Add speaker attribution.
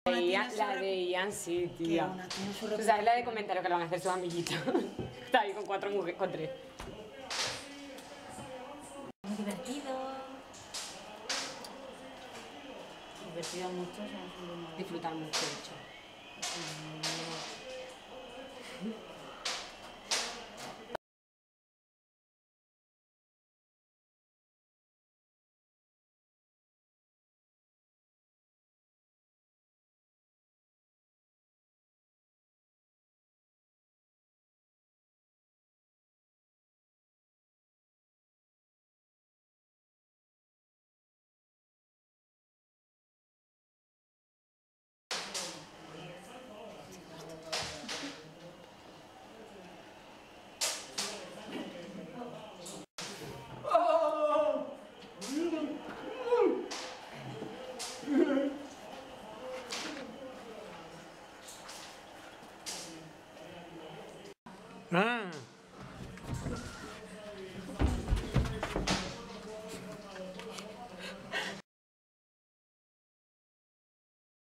Speaker 1: La de Ian, sí, tía. Tú sabes la de comentario que lo van a hacer sus amiguitos. Está ahí con 4 mujeres, con 3.
Speaker 2: Muy divertido. Divertido mucho,
Speaker 1: Disfrutar mucho, dicho.